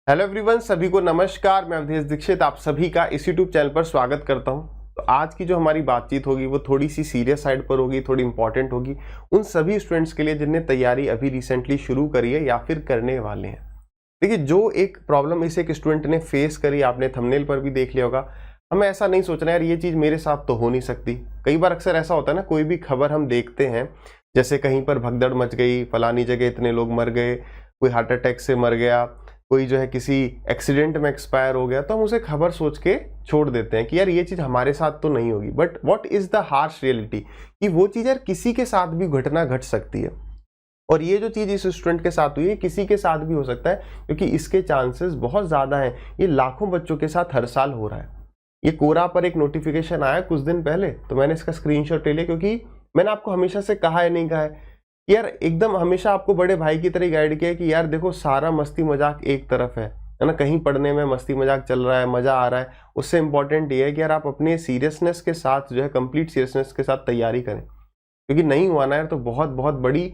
Hello everyone, सभी को नमस्कार। मैं अवधेश दीक्षित आप सभी का इस यूट्यूब चैनल पर स्वागत करता हूं। तो आज की जो हमारी बातचीत होगी वो थोड़ी सी सीरियस साइड पर होगी, थोड़ी इंपॉर्टेंट होगी उन सभी स्टूडेंट्स के लिए जिनने तैयारी अभी रिसेंटली शुरू करी है या फिर करने वाले हैं। देखिए, जो एक प्रॉब्लम इस एक स्टूडेंट ने फेस करी, आपने थंबनेल पर भी देख लिया होगा। हमें ऐसा नहीं सोचना यार ये चीज़ मेरे साथ तो हो नहीं सकती। कई बार अक्सर ऐसा होता है ना, कोई भी खबर हम देखते हैं, जैसे कहीं पर भगदड़ मच गई, फलानी जगह इतने लोग मर गए, कोई हार्ट अटैक से मर गया, कोई जो है किसी एक्सीडेंट में एक्सपायर हो गया, तो हम उसे खबर सोच के छोड़ देते हैं कि यार ये चीज़ हमारे साथ तो नहीं होगी। But what is the harsh reality कि वो चीज़ यार किसी के साथ भी घटना घट सकती है। और ये जो चीज़ इस स्टूडेंट के साथ हुई है किसी के साथ भी हो सकता है, क्योंकि इसके चांसेस बहुत ज़्यादा हैं। ये लाखों बच्चों के साथ हर साल हो रहा है। ये कोरा पर एक नोटिफिकेशन आया कुछ दिन पहले, तो मैंने इसका स्क्रीनशॉट ले लिया, क्योंकि मैंने आपको हमेशा से कहा है, नहीं कहा है यार, एकदम हमेशा आपको बड़े भाई की तरह गाइड किया है कि यार देखो, सारा मस्ती मजाक एक तरफ है ना। कहीं पढ़ने में मस्ती मजाक चल रहा है, मजा आ रहा है, उससे इंपॉर्टेंट ये है कि यार आप अपने सीरियसनेस के साथ जो है, कंप्लीट सीरियसनेस के साथ तैयारी करें। क्योंकि नहीं हुआ ना यार तो बहुत बहुत बड़ी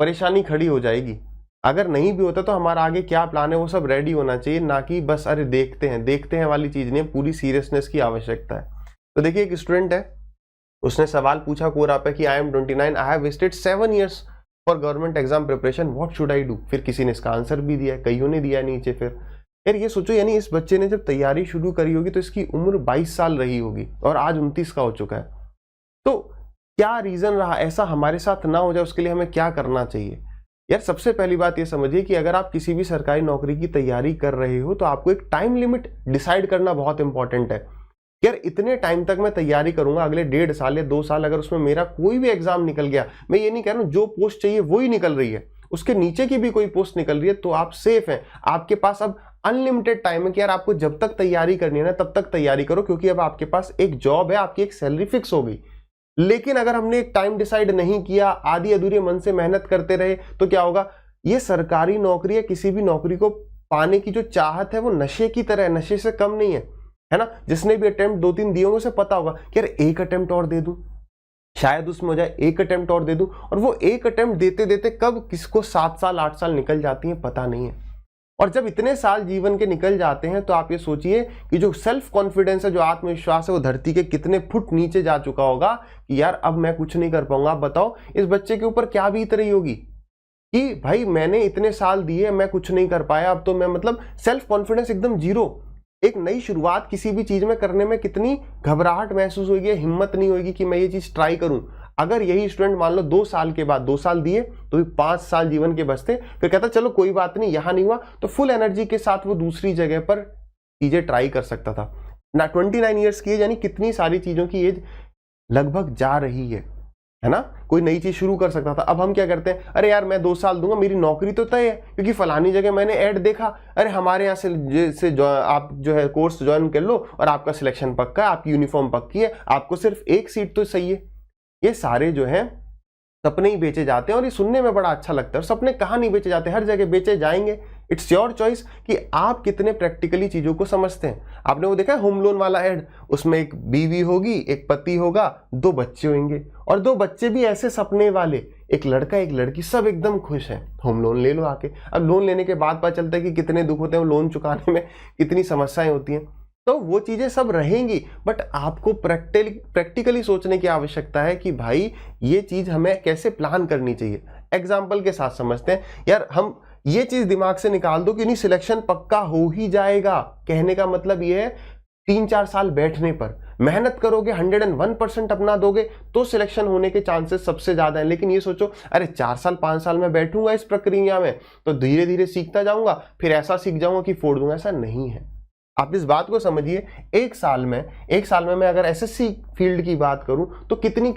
परेशानी खड़ी हो जाएगी। अगर नहीं भी होता तो हमारा आगे क्या प्लान है वो सब रेडी होना चाहिए, ना कि बस अरे देखते हैं वाली चीज नहीं है। पूरी सीरियसनेस की आवश्यकता है। तो देखिए, एक स्टूडेंट है, उसने सवाल पूछा कोरा पे कि I am 29, I have wasted 7 years for government exam preparation, what should I do. फिर किसी ने इसका आंसर भी दिया, कईयों ने दिया नीचे। फिर यार ये सोचो, यानी इस बच्चे ने जब तैयारी शुरू करी होगी तो इसकी उम्र 22 साल रही होगी और आज 29 का हो चुका है। तो क्या रीजन रहा ऐसा हमारे साथ ना हो जाए, उसके लिए हमें क्या करना चाहिए। यार सबसे पहली बात ये समझिए कि अगर आप किसी भी सरकारी नौकरी की तैयारी कर रहे हो तो आपको एक टाइम लिमिट डिसाइड करना बहुत इंपॉर्टेंट है। यार इतने टाइम तक मैं तैयारी करूंगा, अगले 1.5 साल या 2 साल, अगर उसमें मेरा कोई भी एग्जाम निकल गया, मैं ये नहीं कह रहा हूं जो पोस्ट चाहिए वो ही निकल रही है, उसके नीचे की भी कोई पोस्ट निकल रही है, तो आप सेफ हैं। आपके पास अब अनलिमिटेड टाइम है कि यार आपको जब तक तैयारी करनी है ना तब तक तैयारी करो, क्योंकि अब आपके पास एक जॉब है, आपकी एक सैलरी फिक्स हो गई। लेकिन अगर हमने एक टाइम डिसाइड नहीं किया, आधी अधूरी मन से मेहनत करते रहे, तो क्या होगा, ये सरकारी नौकरी या किसी भी नौकरी को पाने की जो चाहत है वो नशे की तरह है, नशे से कम नहीं है ना। जिसने भी अटेम्प्ट 2-3 दिए होंगे उसे पता होगा कि यार एक अटेम्प्ट और दे दूं, शायद उसमें हो जाए, एक अटेम्प्ट और दे दूं। और वो एक अटेम्प्ट देते देते कब किसको 7 साल 8 साल निकल जाती है पता नहीं है। और जब इतने साल जीवन के निकल जाते हैं तो आप ये सोचिए कि जो सेल्फ कॉन्फिडेंस है, जो आत्मविश्वास है, वो धरती के कितने फुट नीचे जा चुका होगा कि यार अब मैं कुछ नहीं कर पाऊंगा। आप बताओ इस बच्चे के ऊपर क्या बीत रही होगी कि भाई मैंने इतने साल दिए, मैं कुछ नहीं कर पाया, अब तो मैं मतलब सेल्फ कॉन्फिडेंस एकदम जीरो। एक नई शुरुआत किसी भी चीज में करने में कितनी घबराहट महसूस होगी, हिम्मत नहीं होगी कि मैं ये चीज ट्राई करूं। अगर यही स्टूडेंट मान लो 2 साल के बाद, 2 साल दिए तो भी 5 साल जीवन के बचते, फिर कहता चलो कोई बात नहीं, यहां नहीं हुआ, तो फुल एनर्जी के साथ वो दूसरी जगह पर चीजें ट्राई कर सकता था ना। 29 ईयर्स की एज, यानी कितनी सारी चीजों की एज लगभग जा रही है ना। कोई नई चीज शुरू कर सकता था। अब हम क्या करते हैं, अरे यार मैं 2 साल दूंगा, मेरी नौकरी तो तय है, क्योंकि फलानी जगह मैंने ऐड देखा, अरे हमारे यहाँ से आप जो है कोर्स ज्वाइन कर लो और आपका सिलेक्शन पक्का है, आपकी यूनिफॉर्म पक्की है, आपको सिर्फ एक सीट तो सही है। ये सारे जो है सपने ही बेचे जाते हैं, और ये सुनने में बड़ा अच्छा लगता है। और सपने कहाँ नहीं बेचे जाते, हर जगह बेचे जाएंगे। इट्स योर चॉइस कि आप कितने प्रैक्टिकली चीजों को समझते हैं। आपने वो देखा है होम लोन वाला एड, उसमें एक बीवी होगी, एक पति होगा, 2 बच्चे होंगे, और 2 बच्चे भी ऐसे सपने वाले, एक लड़का एक लड़की, सब एकदम खुश हैं। होम लोन ले लो आके। अब लोन लेने के बाद पता चलता है कि कितने दुख होते हैं, लोन चुकाने में कितनी समस्याएं होती हैं। तो वो चीजें सब रहेंगी, बट आपको प्रैक्टिकली सोचने की आवश्यकता है कि भाई ये चीज हमें कैसे प्लान करनी चाहिए। एग्जाम्पल के साथ समझते हैं। यार हम ये चीज दिमाग से निकाल दो कि नहीं सिलेक्शन पक्का हो ही जाएगा, कहने का मतलब ये है 3-4 साल बैठने पर मेहनत करोगे, 101% अपना दोगे तो सिलेक्शन होने के चांसेस सबसे ज्यादा है। लेकिन ये सोचो अरे 4 साल 5 साल में बैठूंगा इस प्रक्रिया में तो धीरे धीरे सीखता जाऊंगा, फिर ऐसा सीख जाऊंगा कि फोड़ दूंगा, ऐसा नहीं है। आप इस बात को समझिए, एक साल में मैं अगर एसएससी फील्ड की बात करूं तो कितनी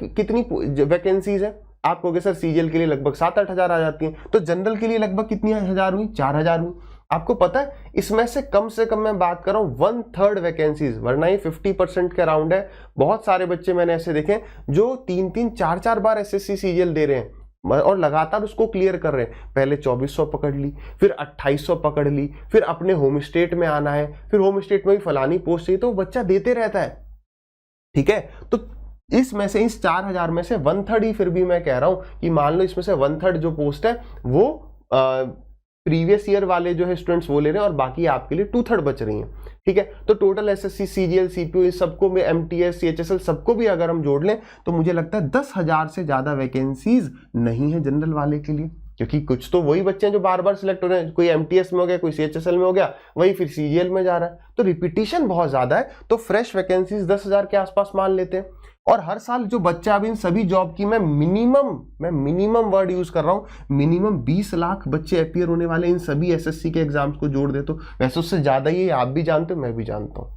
वैकेंसीज है। आप कहोगे सर सीजीएल के लिए लगभग 7-8 हजार आ जाती हैं, तो जनरल के लिए लगभग कितनी हजार हुई, 4,000 हुई। आपको पता है इसमें से कम मैं बात कर रहा हूं 1/3 वैकेंसीज, वरना ये 50% के अराउंड है। बहुत सारे बच्चे मैंने ऐसे देखे जो 3-3, 4-4 बार एसएससी सीजीएल दे रहे हैं और लगातार उसको क्लियर कर रहे हैं। पहले 2400 पकड़ ली, फिर 2800 पकड़ ली, फिर अपने होम स्टेट में आना है, फिर होम स्टेट में भी फलानी पोस्ट चाहिए, तो बच्चा देते रहता है। ठीक है, तो इसमें से इस 4,000 में से 1/3 ही, फिर भी मैं कह रहा हूं कि मान लो इसमें से 1/3 जो पोस्ट है वो प्रीवियस ईयर वाले जो है स्टूडेंट्स वो ले रहे हैं और बाकी आपके लिए 2/3 बच रही हैं, ठीक है। तो टोटल एसएससी, सीजीएल, सीपीयू इस सबको में, एमटीएस, सीएचएसएल सबको भी अगर हम जोड़ लें तो मुझे लगता है 10,000 से ज्यादा वैकेंसीज नहीं है जनरल वाले के लिए, क्योंकि कुछ तो वही बच्चे हैं जो बार बार सिलेक्ट हो रहे हैं, कोई एमटीएस में हो गया, कोई सीएचएसएल में हो गया, वही फिर सीजीएल में जा रहा है, तो रिपीटिशन बहुत ज्यादा है। तो फ्रेश वैकेंसीज 10,000 के आसपास मान लेते हैं। और हर साल जो बच्चा, अब इन सभी जॉब की मैं मिनिमम वर्ड यूज कर रहा हूं, मिनिमम 20 लाख बच्चे अपीयर होने वाले इन सभी एसएससी के एग्जाम्स को जोड़ दे तो वैसे उससे ज्यादा ही आप भी जानते हो, मैं भी जानता हूं।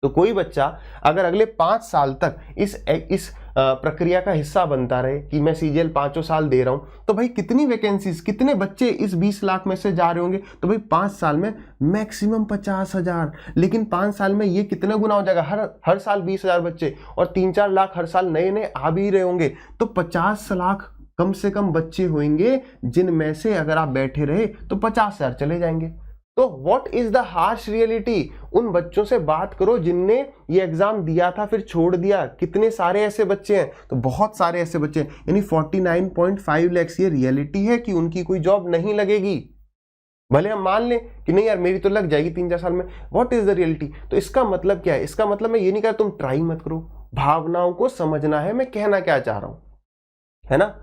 तो कोई बच्चा अगर अगले 5 साल तक इस प्रक्रिया का हिस्सा बनता रहे कि मैं सीजीएल 5 साल दे रहा हूं, तो भाई कितनी वैकेंसीज, कितने बच्चे इस 20 लाख में से जा रहे होंगे, तो भाई 5 साल में मैक्सिमम 50,000। लेकिन 5 साल में ये कितना गुना हो जाएगा, हर साल 20,000 बच्चे और 3-4 लाख हर साल नए नए आ भी रहे होंगे, तो 50 लाख कम से कम बच्चे होंगे जिनमें से अगर आप बैठे रहे तो 50,000 चले जाएंगे। तो what is the harsh reality? उन बच्चों से बात करो जिनने ये एग्जाम दिया था फिर छोड़ दिया। कितने सारे ऐसे बच्चे हैं, तो बहुत सारे ऐसे बच्चे हैं, यानी 49.5 लाख ये रियलिटी है कि उनकी कोई जॉब नहीं लगेगी। भले हम मान लें कि नहीं यार मेरी तो लग जाएगी 3-4 साल में, व्हाट इज द रियलिटी? तो इसका मतलब क्या है? इसका मतलब मैं ये नहीं कह रहा तुम ट्राई मत करो, भावनाओं को समझना है मैं कहना क्या चाह रहा हूं, है ना,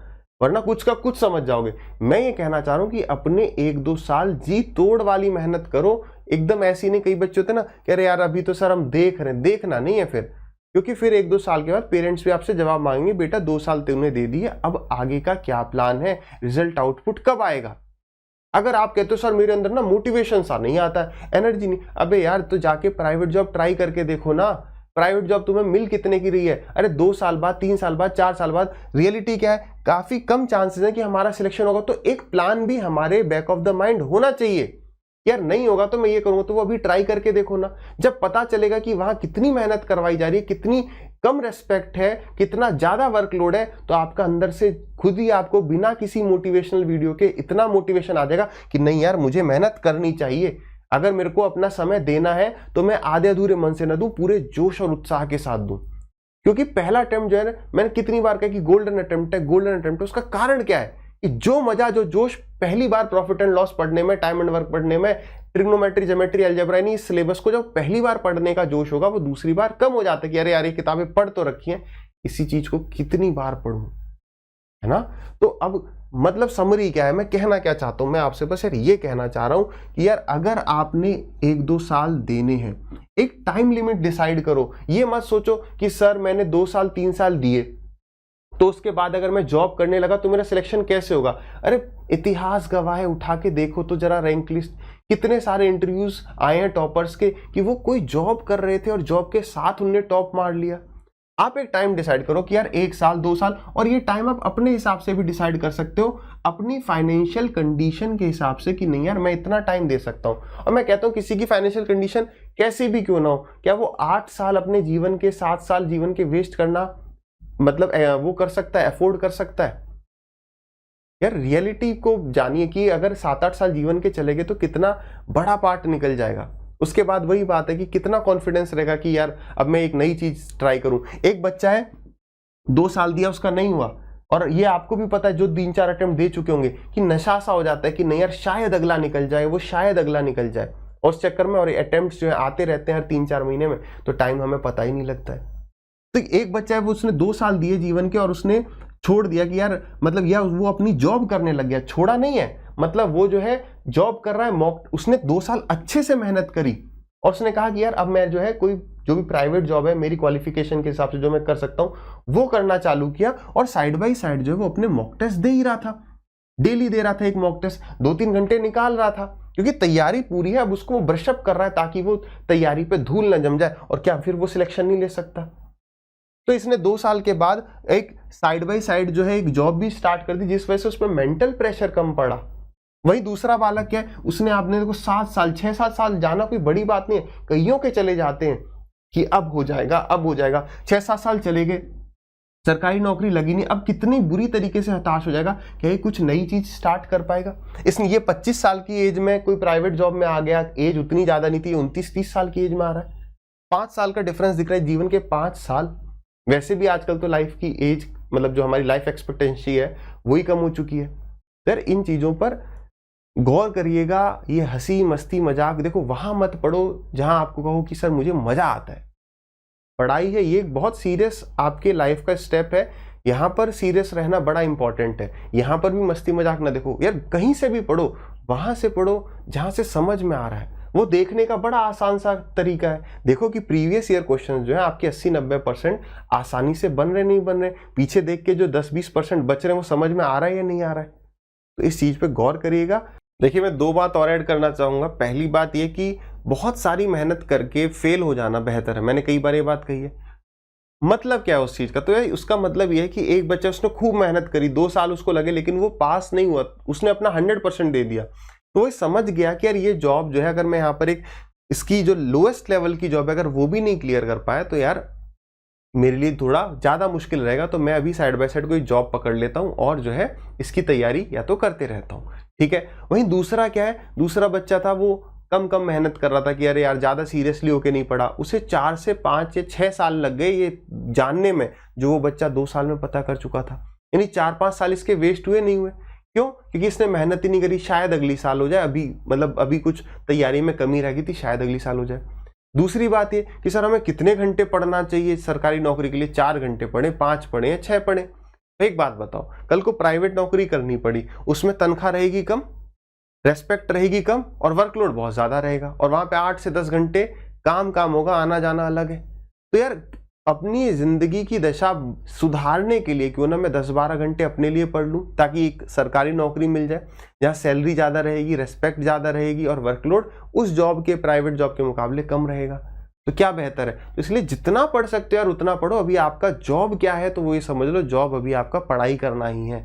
वरना कुछ का कुछ समझ जाओगे। मैं ये कहना चाह रहा हूं कि अपने 1-2 साल जी तोड़ वाली मेहनत करो, एकदम ऐसी नहीं। कई बच्चे होते ना कह रहे यार अभी तो सर हम देख रहे हैं, देखना नहीं है फिर, क्योंकि फिर 1-2 साल के बाद पेरेंट्स भी आपसे जवाब मांगेंगे, बेटा 2 साल तुमने दे दिए, अब आगे का क्या प्लान है, रिजल्ट आउटपुट कब आएगा। अगर आप कहते हो सर मेरे अंदर ना मोटिवेशन सा नहीं आता है, एनर्जी नहीं, अबे यार तो जाके प्राइवेट जॉब ट्राई करके देखो ना। प्राइवेट जॉब तुम्हें मिल कितने की रही है? अरे 2 साल बाद, 3 साल बाद, 4 साल बाद। रियलिटी क्या है? काफी कम चांसेस है कि हमारा सिलेक्शन होगा। तो एक प्लान भी हमारे बैक ऑफ द माइंड होना चाहिए। यार नहीं होगा तो मैं ये करूंगा, तो वो अभी ट्राई करके देखो ना। जब पता चलेगा कि वहां कितनी मेहनत करवाई जा रही है, कितनी कम रेस्पेक्ट है, कितना ज्यादा वर्कलोड है, तो आपका अंदर से खुद ही आपको बिना किसी मोटिवेशनल वीडियो के इतना मोटिवेशन आ जाएगा कि नहीं यार मुझे मेहनत करनी चाहिए। अगर मेरे को अपना समय देना है तो मैं आधे अधूरे मन से न दूं, पूरे जोश और उत्साह के साथ दूं। क्योंकि पहला अटेम्प्ट जो है, मैंने कितनी बार कहा कि गोल्डन अटेम्प्ट है, गोल्डन अटेम्प्ट है। उसका कारण क्या है कि जो मजा, जो जोश पहली बार प्रॉफिट एंड लॉस पढ़ने में, टाइम एंड वर्क पढ़ने में, ट्रिग्नोमेट्री, ज्योमेट्री, अलजेब्रा, यानी इस सिलेबस को जब पहली बार पढ़ने का जोश होगा, वो दूसरी बार कम हो जाता है कि अरे यार ये किताबें पढ़ तो रखी हैं, इसी चीज को कितनी बार पढ़ूं, है ना। तो अब मतलब समरी क्या है, मैं कहना क्या चाहता हूं, मैं आपसे बस यार ये कहना चाह रहा हूं कि यार अगर आपने 1-2 साल देने हैं, एक टाइम लिमिट डिसाइड करो। ये मत सोचो कि सर मैंने 2 साल 3 साल दिए तो उसके बाद अगर मैं जॉब करने लगा तो मेरा सिलेक्शन कैसे होगा। अरे इतिहास गवाह है, उठा के देखो तो जरा रैंक लिस्ट, कितने सारे इंटरव्यूज आए हैं टॉपर्स के कि वो कोई जॉब कर रहे थे और जॉब के साथ उन्होंने टॉप मार लिया। आप एक टाइम डिसाइड करो कि यार 1 साल 2 साल, और ये टाइम आप अपने हिसाब से भी डिसाइड कर सकते हो, अपनी फाइनेंशियल कंडीशन के हिसाब से, कि नहीं यार मैं इतना टाइम दे सकता हूं। और मैं कहता हूं किसी की फाइनेंशियल कंडीशन कैसी भी क्यों ना हो, क्या वो 8 साल अपने जीवन के, 7 साल जीवन के वेस्ट करना मतलब वो कर सकता है, अफोर्ड कर सकता है। यार रियलिटी को जानिए कि अगर 7-8 साल जीवन के चले गए तो कितना बड़ा पार्ट निकल जाएगा। उसके बाद वही बात है कि कितना कॉन्फिडेंस रहेगा कि यार अब मैं एक नई चीज ट्राई करूं। एक बच्चा है 2 साल दिया, उसका नहीं हुआ, और ये आपको भी पता है जो 3-4 अटेम्प्ट दे चुके होंगे कि नशा सा हो जाता है कि नहीं यार शायद अगला निकल जाए, वो शायद अगला निकल जाए, और उस चक्कर में और अटेम्प्ट जो है आते रहते हैं हर 3-4 महीने में, तो टाइम हमें पता ही नहीं लगता है। तो एक बच्चा है वो, उसने 2 साल दिए जीवन के और उसने छोड़ दिया कि यार मतलब यार वो अपनी जॉब करने लग गया, छोड़ा नहीं है, मतलब वो जो है जॉब कर रहा है, उसने 2 साल अच्छे से मेहनत करी और उसने कहा कि यार अब मैं जो है कोई जो भी प्राइवेट जॉब है मेरी क्वालिफिकेशन के हिसाब से जो मैं कर सकता हूं वो करना चालू किया, और साइड बाय साइड जो है वो अपने मॉक टेस्ट दे ही रहा था, डेली दे रहा था एक मॉक टेस्ट, 2-3 घंटे निकाल रहा था, क्योंकि तैयारी पूरी है। अब उसको वो ब्रशअप कर रहा है ताकि वो तैयारी पे धूल न जम जाए, और क्या फिर वो सिलेक्शन नहीं ले सकता। तो इसने 2 साल के बाद एक साइड बाय साइड जो है एक जॉब भी स्टार्ट कर दी, जिस वजह से उस पर मेंटल प्रेशर कम पड़ा। वही दूसरा बालक क्या है, उसने आपने देखो 7 साल 6-7 साल जाना कोई बड़ी बात नहीं है, कईयों के चले जाते हैं कि अब हो जाएगा, अब हो जाएगा, 6-7 साल चले गए, सरकारी नौकरी लगी नहीं, अब कितनी बुरी तरीके से हताश हो जाएगा, क्या ये कुछ नई चीज स्टार्ट कर पाएगा। इसने ये 25 साल की एज में कोई प्राइवेट जॉब में आ गया, एज उतनी ज्यादा नहीं थी, 29-30 साल की एज में आ रहा है, 5 साल का डिफरेंस दिख रहा है, जीवन के 5 साल। वैसे भी आजकल तो लाइफ की एज मतलब जो हमारी लाइफ एक्सपेक्टेंसी है वही कम हो चुकी है। सर इन चीजों पर गौर करिएगा, ये हंसी मस्ती मजाक देखो वहां मत पढ़ो जहां आपको कहो कि सर मुझे मजा आता है। पढ़ाई है ये एक बहुत सीरियस आपके लाइफ का स्टेप है, यहाँ पर सीरियस रहना बड़ा इंपॉर्टेंट है। यहाँ पर भी मस्ती मजाक ना देखो यार, कहीं से भी पढ़ो, वहां से पढ़ो जहां से समझ में आ रहा है। वो देखने का बड़ा आसान सा तरीका है। देखो कि प्रीवियस ईयर क्वेश्चन जो है आपके 80-90% आसानी से बन रहे नहीं बन रहे, पीछे देख के जो 10-20% बच रहे हैं वो समझ में आ रहा है या नहीं आ रहा है। तो इस चीज पे गौर करिएगा। देखिए मैं 2 बात और ऐड करना चाहूंगा। पहली बात ये कि बहुत सारी मेहनत करके फेल हो जाना बेहतर है। मैंने कई बार ये बात कही है। मतलब क्या है उस चीज का, तो यार उसका मतलब ये है कि एक बच्चा उसने खूब मेहनत करी, 2 साल उसको लगे, लेकिन वो पास नहीं हुआ, उसने अपना 100% दे दिया, तो वो समझ गया कि यार ये जॉब जो है, अगर मैं यहाँ पर एक इसकी जो लोएस्ट लेवल की जॉब है अगर वो भी नहीं क्लियर कर पाया तो यार मेरे लिए थोड़ा ज़्यादा मुश्किल रहेगा, तो मैं अभी साइड बाय साइड कोई जॉब पकड़ लेता हूँ और जो है इसकी तैयारी या तो करते रहता हूँ। ठीक है। वहीं दूसरा क्या है, दूसरा बच्चा था वो कम मेहनत कर रहा था कि अरे यार ज़्यादा सीरियसली होके नहीं पढ़ा, उसे 4 से 5 या 6 साल लग गए ये जानने में जो वो बच्चा 2 साल में पता कर चुका था। यानी 4-5 साल इसके वेस्ट हुए नहीं हुए। क्यों? क्योंकि इसने मेहनत ही नहीं करी। शायद अगली साल हो जाए, अभी कुछ तैयारी में कमी रह गई थी, शायद अगली साल हो जाए। दूसरी बात ये कि सर हमें कितने घंटे पढ़ना चाहिए सरकारी नौकरी के लिए, 4 घंटे पढ़े, 5 पढ़े या 6 पढ़े। तो एक बात बताओ, कल को प्राइवेट नौकरी करनी पड़ी, उसमें तनख्वाह रहेगी कम, रेस्पेक्ट रहेगी कम और वर्कलोड बहुत ज्यादा रहेगा, और वहां पे 8 से 10 घंटे काम होगा, आना जाना अलग है। तो यार अपनी जिंदगी की दशा सुधारने के लिए क्यों ना मैं 10-12 घंटे अपने लिए पढ़ लूं, ताकि एक सरकारी नौकरी मिल जाए जहां सैलरी ज्यादा रहेगी, रेस्पेक्ट ज्यादा रहेगी और वर्कलोड उस जॉब के, प्राइवेट जॉब के मुकाबले कम रहेगा। तो क्या बेहतर है? तो इसलिए जितना पढ़ सकते हो यार उतना पढ़ो। अभी आपका जॉब क्या है तो वो ये समझ लो, जॉब अभी आपका पढ़ाई करना ही है।